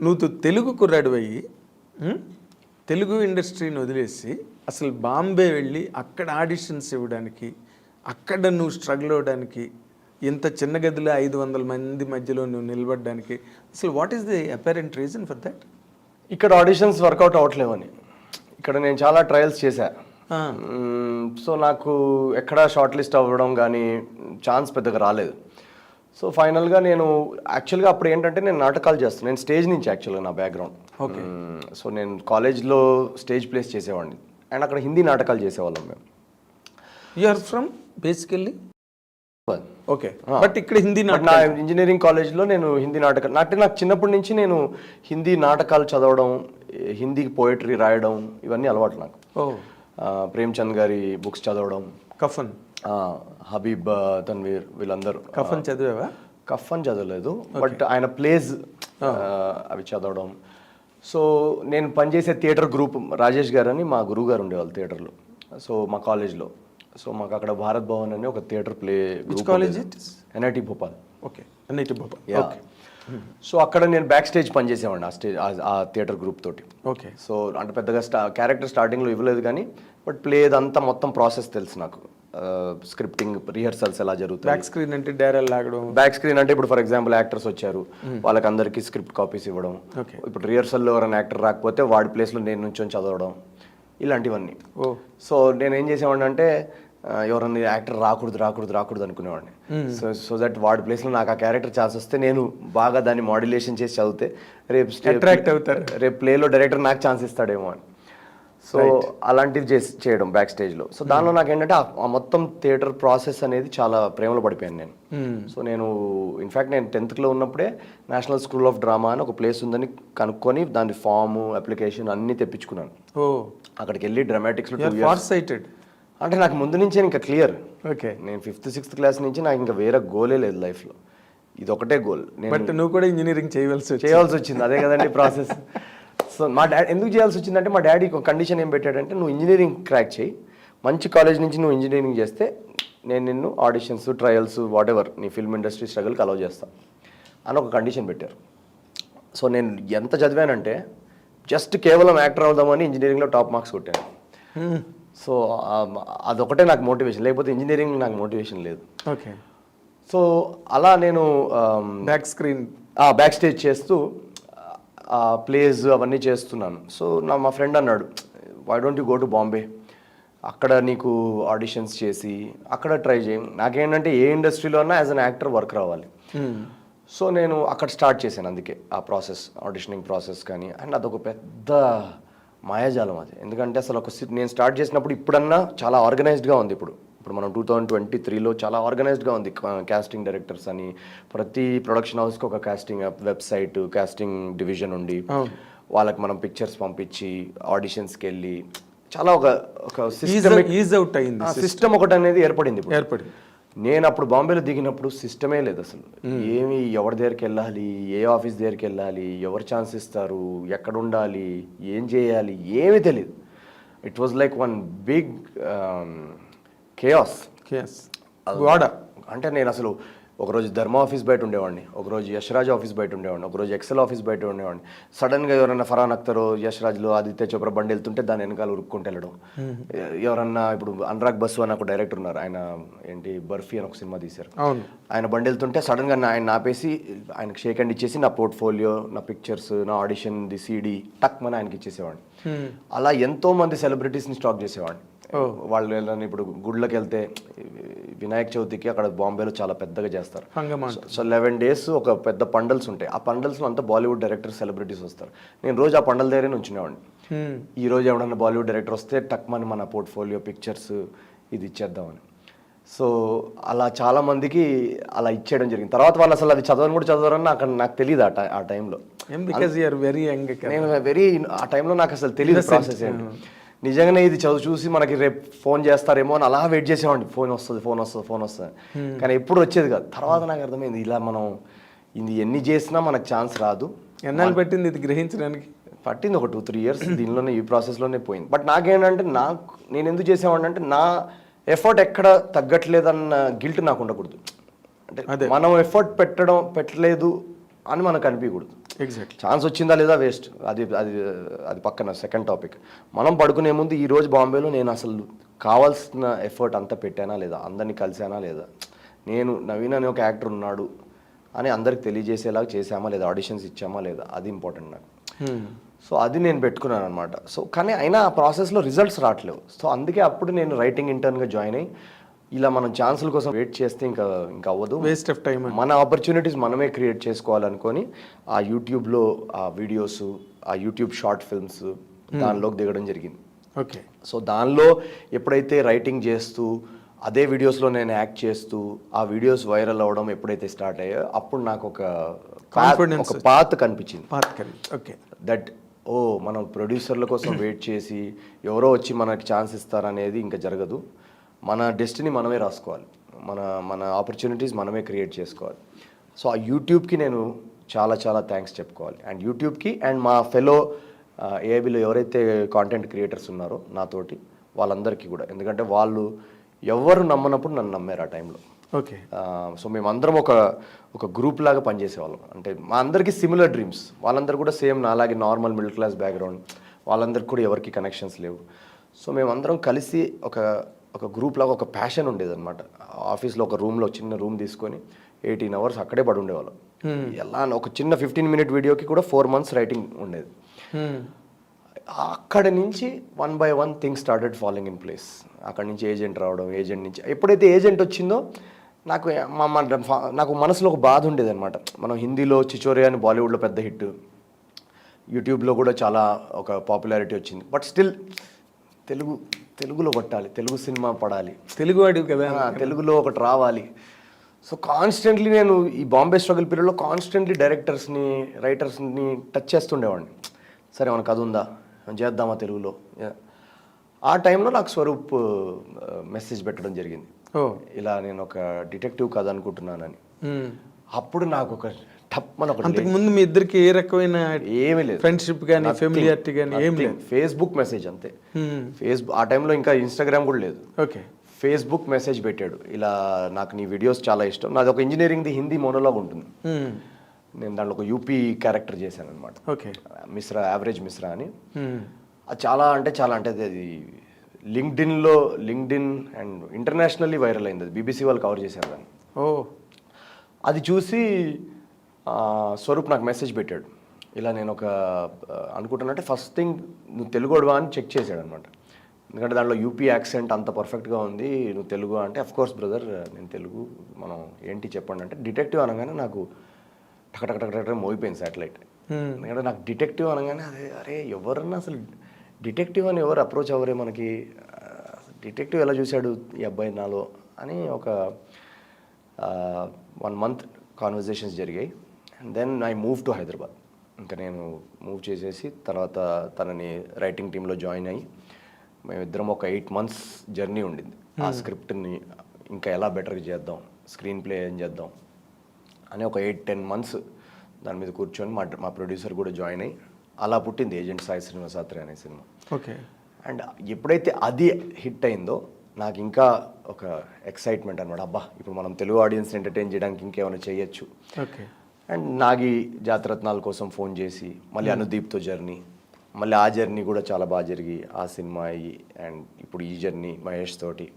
నువ్వు తెలుగు కుర్రాడివయ్యి తెలుగు ఇండస్ట్రీని వదిలేసి అసలు బాంబే వెళ్ళి అక్కడ ఆడిషన్స్ ఇవ్వడానికి, అక్కడ నువ్వు స్ట్రగుల్ అవ్వడానికి, ఇంత చిన్న గదిలో 500 మంది మధ్యలో నువ్వు నిలబడడానికి అసలు what is the apparent reason for that? ఇక్కడ ఆడిషన్స్ వర్కౌట్ అవ్వట్లేవని. ఇక్కడ నేను చాలా ట్రయల్స్ చేశా. సో నాకు ఎక్కడ షార్ట్ లిస్ట్ అవ్వడం కానీ ఛాన్స్ పెద్దగా రాలేదు. సో ఫైనల్గా నేను యాక్చువల్గా అప్పుడు ఏంటంటే నేను నాటకాలు చేస్తాను. నేను స్టేజ్ నుంచి యాక్చువల్గా నా బ్యాక్గ్రౌండ్. ఓకే. సో నేను కాలేజ్లో స్టేజ్ ప్లేస్ చేసేవాడిని అండ్ అక్కడ హిందీ నాటకాలు చేసేవాళ్ళం మేము. You are from basically okay, but ఇక్కడ హిందీ నా ఇంజనీరింగ్ కాలేజ్లో నేను హిందీ నాటకాలు నాకు చిన్నప్పటి నుంచి నేను హిందీ నాటకాలు చదవడం, హిందీ పోయట్రీ రాయడం ఇవన్నీ అలవాటు నాకు. ప్రేమ్చంద్ గారి బుక్స్ చదవడం, కఫన్, హబీబ్, తన్వీర్ వీళ్ళందరూ. కఫన్ చదివావా? కఫన్ చదవలేదు, బట్ ఆయన ప్లేస్ అవి చదవడం. సో నేను పనిచేసే థియేటర్ గ్రూప్ రాజేష్ గారు అని మా గురువు గారు ఉండేవాళ్ళు థియేటర్లో. సో మా కాలేజ్లో, సో మాకు అక్కడ భారత్ భవన్ అని ఒక theatre play group. College? NIT Bhopal. Okay, NIT Bhopal. Okay. So అక్కడ నేను బ్యాక్ స్టేజ్ పనిచేసేవాడిని ఆ థియేటర్ గ్రూప్ తోటి. ఓకే. సో అంటే పెద్దగా క్యారెక్టర్ స్టార్టింగ్లో ఇవ్వలేదు కానీ బట్ ప్లే అదంతా మొత్తం ప్రాసెస్ తెలుసు నాకు. స్క్రిప్టింగ్, రిహర్సల్స్ ఎలా జరుగుతాయి. బ్యాక్ స్క్రీన్ అంటే డైరెక్ట్ లాగడం. బ్యాక్ స్క్రీన్ అంటే ఇప్పుడు ఫర్ ఎగ్జాంపుల్ యాక్టర్స్ వచ్చారు, వాళ్ళకందరికీ స్క్రిప్ట్ కాపీస్ ఇవ్వడం. ఇప్పుడు రిహర్సల్లో ఎవరైనా యాక్టర్ రాకపోతే వాడి ప్లేస్లో నేను నుంచొని చదవడం, ఇలాంటివన్నీ. సో నేను ఏం చేసేవాడిని అంటే ఎవరన్నా యాక్టర్ రాకూడదు అనుకునేవాడిని. సో దట్ వాడి ప్లేస్లో నాకు ఆ క్యారెక్టర్ ఛాన్స్ వస్తే నేను బాగా దాన్ని మాడ్యులేషన్ చేసి చదివితే రేపు అట్రాక్ట్ అవుతారు, రేపు ప్లేలో డైరెక్టర్ నాకు ఛాన్స్ ఇస్తాడేమో అని. సో అలాంటివి చేయడం బ్యాక్ స్టేజ్లో. సో దానిలో నాకు ఏంటంటే ఆ మొత్తం థియేటర్ ప్రాసెస్ అనేది చాలా ప్రేమలో పడిపోయాను నేను. సో నేను ఇన్ఫ్యాక్ట్ నేను 10th ఉన్నప్పుడే నేషనల్ స్కూల్ ఆఫ్ డ్రామా అని ఒక ప్లేస్ ఉందని కనుక్కొని దాని ఫామ్, అప్లికేషన్ అన్నీ తెప్పించుకున్నాను. అక్కడికి వెళ్ళి డ్రామాటిక్స్లో 2 years. అంటే నాకు ముందు నుంచే ఇంకా క్లియర్. ఓకే. నేను 5th, 6th క్లాస్ నుంచి నాకు ఇంకా వేరే గోలే లేదు లైఫ్లో, ఇది ఒకటే గోల్. బట్ నువ్వు కూడా ఇంజనీరింగ్ చేయవలసి వచ్చింది, అదే కదండి ప్రాసెస్. సో మా డాడీ ఎందుకు చేయాల్సి వచ్చిందంటే మా డాడీ ఒక కండిషన్ ఏం పెట్టాడంటే, నువ్వు ఇంజనీరింగ్ క్రాక్ చేయి, మంచి కాలేజ్ నుంచి నువ్వు ఇంజనీరింగ్ చేస్తే నేను నిన్ను ఆడిషన్స్, ట్రయల్స్, వాట్ ఎవర్ నీ ఫిల్మ్ ఇండస్ట్రీ స్ట్రగుల్కి అలౌ చేస్తాను అని ఒక కండిషన్ పెట్టారు. సో నేను ఎంత చదివానంటే జస్ట్ కేవలం యాక్టర్ అవుదామని ఇంజనీరింగ్లో టాప్ మార్క్స్ కొట్టాను. సో అదొకటే నాకు మోటివేషన్, లేకపోతే ఇంజనీరింగ్ నాకు మోటివేషన్ లేదు. ఓకే. సో అలా నేను బ్యాక్ స్టేజ్ చేస్తూ ప్లేస్ అవన్నీ చేస్తున్నాను. సో మా ఫ్రెండ్ అన్నాడు, why don't you go to Bombay, అక్కడ నీకు ఆడిషన్స్ చేసి అక్కడ ట్రై చేయి. నాకేంటంటే ఏ ఇండస్ట్రీలో అన్నా యాజ్ అన్ యాక్టర్ వర్క్ రావాలి. సో నేను అక్కడ స్టార్ట్ చేశాను. అందుకే ఆ ప్రాసెస్, ఆడిషనింగ్ ప్రాసెస్ కానీ. అండ్ అదొక పెద్ద మాయాజాలం అది. ఎందుకంటే అసలు నేను స్టార్ట్ చేసినప్పుడు ఇప్పుడన్నా చాలా ఆర్గనైజ్డ్గా ఉంది. ఇప్పుడు మనం 2023లో చాలా ఆర్గనైజ్డ్గా ఉంది. కాస్టింగ్ డైరెక్టర్స్ అని ప్రతి ప్రొడక్షన్ హౌస్కి ఒక కాస్టింగ్ వెబ్సైట్, కాస్టింగ్ డివిజన్ ఉండి వాళ్ళకి మనం పిక్చర్స్ పంపించి ఆడిషన్స్కి వెళ్ళి చాలా ఒక సిస్టమ్ ఒకటి అనేది ఏర్పడింది. నేను అప్పుడు బాంబేలో దిగినప్పుడు సిస్టమే లేదు అసలు. ఏమి, ఎవరి దగ్గరికి వెళ్ళాలి, ఏ ఆఫీస్ దగ్గరికి వెళ్ళాలి, ఎవరు ఛాన్స్ ఇస్తారు, ఎక్కడ ఉండాలి, ఏం చేయాలి, ఏమీ తెలియదు. It was like one big chaos. అంటే నేను అసలు ఒకరోజు ధర్మ ఆఫీస్ బయట ఉండేవాడిని, ఒకరోజు యశ్రాజ్ ఆఫీస్ బయట ఉండేవాడిని, ఒకరోజు ఎక్సెల్ ఆఫీస్ బయట ఉండేవాడిని. సడన్గా ఎవరైనా ఫరాన్ అఖ్తర్ యశ్రాజ్లో ఆదిత్య చోప్రా బండి వెళ్తుంటే దాని వెనకాల ఉరుక్కుంటూ వెళ్ళడం. ఎవరన్నా ఇప్పుడు అనురాగ్ బసు అని ఒక డైరెక్టర్ ఉన్నారు, ఆయన ఏంటి బర్ఫీ అని ఒక సినిమా తీశారు. ఆయన బండి వెళ్తుంటే సడన్గా ఆయన ఆపేసి ఆయనకు షేక్ హ్యాండ్ ఇచ్చేసి నా పోర్ట్ఫోలియో, నా పిక్చర్స్, నా ఆడిషన్ ది సీడీ టక్ మన ఆయనకి ఇచ్చేసేవాడిని. అలా ఎంతో మంది సెలబ్రిటీస్ని స్టాక్ చేసేవాడిని. వాళ్ళు ఇప్పుడు గుళ్ళకి వెళ్తే వినాయక చవితికి అక్కడ బాంబేలో చాలా పెద్దగా చేస్తారు. సో 11 days ఒక పెద్ద పండల్స్ ఉంటాయి. ఆ పండల్స్లో అంతా బాలీవుడ్ డైరెక్టర్, సెలబ్రిటీస్ వస్తారు. నేను రోజు ఆ పండల దగ్గరే ఉంచునేవాడిని. ఈ రోజు ఎవడన్నా బాలీవుడ్ డైరెక్టర్ వస్తే టక్మని మన పోర్ట్ఫోలియో, పిక్చర్స్ ఇది ఇచ్చేద్దామని. సో అలా చాలా మందికి అలా ఇచ్చేయడం జరిగింది. తర్వాత వాళ్ళు అసలు అది చదవని కూడా చదవరని నాకు తెలియదు ఆ టైంలో. నేను ఆ టైంలో నాకు అసలు తెలియదు ప్రాసెస్ ఏంటి. నిజంగానే ఇది చూసి మనకి రేపు ఫోన్ చేస్తారేమో అని అలా వెయిట్ చేసేవాడిని. ఫోన్ వస్తుంది కానీ ఎప్పుడు వచ్చేది కాదు. తర్వాత నాకు అర్థమైంది, ఇలా మనం ఇది ఎన్ని చేసినా మనకు ఛాన్స్ రాదు. ఎన్నాళ్ళు పట్టింది ఇది గ్రహించడానికి? పట్టింది ఒక 2-3 years. దీనిలోనే ఈ ప్రాసెస్లోనే పోయింది. బట్ నాకేంటంటే నేను ఎందుకు చేసేవాడిని అంటే నా ఎఫర్ట్ ఎక్కడ తగ్గట్లేదన్న గిల్ట్ నాకు ఉండకూడదు. అంటే మనం ఎఫర్ట్ పెట్టలేదు అని మనకు అనిపించకూడదు. ఎగ్జాక్ట్లీ. ఛాన్స్ వచ్చిందా లేదా వేస్ట్, అది అది అది పక్కన సెకండ్ టాపిక్. మనం పడుకునే ముందు ఈ రోజు బాంబేలో నేను అసలు కావాల్సిన ఎఫర్ట్ అంతా పెట్టానా లేదా, అందరినీ కలిసానా లేదా, నేను నవీన్ అనే ఒక యాక్టర్ ఉన్నాడు అని అందరికి తెలియజేసేలాగా చేసామా లేదా, ఆడిషన్స్ ఇచ్చామా లేదా, అది ఇంపార్టెంట్ నాకు. సో అది నేను పెట్టుకున్నాను అనమాట. సో కానీ అయినా ఆ ప్రాసెస్లో రిజల్ట్స్ రావట్లేవు. సో అందుకే అప్పుడు నేను రైటింగ్ ఇంటర్న్గా జాయిన్ అయ్యి, ఇలా మనం ఛాన్సుల కోసం వెయిట్ చేస్తే ఇంకా అవ్వదు, వేస్ట్ ఆఫ్ టైం. మన ఆపర్చునిటీస్ మనమే క్రియేట్ చేసుకోవాలనుకొని ఆ యూట్యూబ్లో ఆ వీడియోస్, ఆ యూట్యూబ్ షార్ట్ ఫిల్మ్స్ దానిలోకి దిగడం జరిగింది. ఓకే. సో దానిలో ఎప్పుడైతే రైటింగ్ చేస్తూ అదే వీడియోస్లో నేను యాక్ట్ చేస్తూ ఆ వీడియోస్ వైరల్ అవ్వడం ఎప్పుడైతే స్టార్ట్ అయ్యాయో అప్పుడు నాకు ఒక కాన్ఫిడెన్స్, ఒక పాత్ కనిపించింది. ఓకే. దట్ మనం ప్రొడ్యూసర్ల కోసం వెయిట్ చేసి ఎవరో వచ్చి మనకి ఛాన్స్ ఇస్తారనేది ఇంకా జరగదు. మన డెస్టినీ మనమే రాసుకోవాలి, మన మన ఆపర్చునిటీస్ మనమే క్రియేట్ చేసుకోవాలి. సో ఆ యూట్యూబ్కి నేను చాలా చాలా థ్యాంక్స్ చెప్పుకోవాలి. అండ్ యూట్యూబ్కి అండ్ మా ఫెలో ఏఐబిలో ఎవరైతే కాంటెంట్ క్రియేటర్స్ ఉన్నారో నాతోటి, వాళ్ళందరికీ కూడా. ఎందుకంటే వాళ్ళు ఎవరు నమ్మనప్పుడు నన్ను నమ్మారు ఆ టైంలో. ఓకే. సో మేమందరం ఒక గ్రూప్ లాగా పనిచేసేవాళ్ళం. అంటే మా అందరికీ సిమిలర్ డ్రీమ్స్, వాళ్ళందరూ కూడా సేమ్ నాలాగే నార్మల్ మిడిల్ క్లాస్ బ్యాక్గ్రౌండ్, వాళ్ళందరికీ కూడా ఎవరికి కనెక్షన్స్ లేవు. సో మేమందరం కలిసి ఒక గ్రూప్ లాగా ఒక ప్యాషన్ ఉండేదన్నమాట. ఆఫీస్లో ఒక రూమ్లో చిన్న రూమ్ తీసుకొని 18 hours అక్కడే పడి ఉండేవాళ్ళం. ఎలా ఒక చిన్న 15-minute వీడియోకి కూడా 4 months రైటింగ్ ఉండేది. అక్కడ నుంచి 1 by 1 things started following in place. అక్కడ నుంచి ఏజెంట్ రావడం, ఏజెంట్ నుంచి ఎప్పుడైతే ఏజెంట్ వచ్చిందో నాకు మనసులో ఒక బాధ ఉండేది అనమాట. మనం హిందీలో చిచోరే అని బాలీవుడ్లో పెద్ద హిట్, యూట్యూబ్లో కూడా చాలా ఒక పాపులారిటీ వచ్చింది. బట్ స్టిల్ తెలుగులో కొట్టాలి, తెలుగు సినిమా పడాలి, తెలుగువాడు కదా, తెలుగులో ఒకటి రావాలి. సో కాన్స్టెంట్లీ నేను ఈ బాంబే స్ట్రగుల్ పీరియడ్లో కాన్స్టెంట్లీ డైరెక్టర్స్ని, రైటర్స్ని టచ్ చేస్తుండేవాడిని. సరే మన కథ ఉందా, చేద్దామా తెలుగులో. ఆ టైంలో నాకు స్వరూప్ మెసేజ్ పెట్టడం జరిగింది, ఇలా నేను ఒక డిటెక్టివ్ కథ అనుకుంటున్నానని. అప్పుడు నాకు ఒక అంతకు ముందు మీ ఇద్దరికి ఏ రకమైన ఏమీ లేదు, ఫ్రెండ్షిప్ కానీ ఫెమిలియారిటీ కానీ ఏం లేదు. ఫేస్బుక్ మెసేజ్ అంతే. ఫేస్బుక్ ఆ టైంలో ఇంకా ఇన్స్టాగ్రామ్ కూడా లేదు. ఓకే. ఫేస్బుక్ మెసేజ్ పెట్టాడు, ఇలా నాకు నీ వీడియోస్ చాలా ఇష్టం, నాది ఒక ఇంజనీరింగ్ది హిందీ మోనోలాగ్ ఉంటుంది, నేను దాంట్లో ఒక యూపీ క్యారెక్టర్ చేశాను అనమాట. ఓకే. మిశ్రా, యావరేజ్ మిశ్రా అని. అది చాలా అంటే అది లింక్డ్ఇన్ అండ్ ఇంటర్నేషనల్లీ వైరల్ అయింది. అది బీబీసీ వాళ్ళు కవర్ చేశారు దాన్ని. అది చూసి స్వరూప్ నాకు మెసేజ్ పెట్టాడు, ఇలా నేను అనుకుంటానంటే ఫస్ట్ థింగ్ నువ్వు తెలుగుడువా అని చెక్ చేశాడు అనమాట. ఎందుకంటే దాంట్లో యూపీ యాక్సెంట్ అంత పర్ఫెక్ట్గా ఉంది, నువ్వు తెలుగు అంటే అఫ్కోర్స్ బ్రదర్ నేను తెలుగు, మనం ఏంటి చెప్పండి అంటే. డిటెక్టివ్ అనగానే నాకు టక్ మోగిపోయింది శాటిలైట్. ఎందుకంటే నాకు డిటెక్టివ్ అనగానే అరే ఎవరన్నా అసలు డిటెక్టివ్ అని ఎవరు అప్రోచ్ అవ్వరే మనకి, డిటెక్టివ్ ఎలా చూశాడు ఈ అబ్బాయి నాలో అని ఒక 1 month కాన్వర్జేషన్స్ జరిగాయి. And then I move to Hyderabad. ఇంకా నేను మూవ్ చేసేసి తర్వాత తనని రైటింగ్ టీంలో జాయిన్ అయ్యి మేమిద్దరం ఒక 8 months జర్నీ ఉండింది. ఆ స్క్రిప్ట్ని ఇంకా ఎలా బెటర్గా చేద్దాం, స్క్రీన్ ప్లే ఏం చేద్దాం అని ఒక 8-10 months దాని మీద కూర్చొని మా ప్రొడ్యూసర్ కూడా జాయిన్ అయ్యి అలా పుట్టింది ఏజెంట్ సాయి శ్రీనివాసాత్రి అనే సినిమా. ఓకే. అండ్ ఎప్పుడైతే అది హిట్ అయిందో నాకు ఇంకా ఒక ఎక్సైట్మెంట్ అనమాట, అబ్బా ఇప్పుడు మనం తెలుగు ఆడియన్స్ ఎంటర్టైన్ చేయడానికి ఇంకేమైనా చేయొచ్చు. ఓకే. అండ్ నాగి జాతరత్నాల కోసం ఫోన్ చేసి మళ్ళీ అనుదీప్తో జర్నీ, మళ్ళీ ఆ జర్నీ కూడా చాలా బాగా జరిగి ఆ సినిమా అయ్యి, అండ్ ఇప్పుడు ఈ జర్నీ మహేష్ తోటి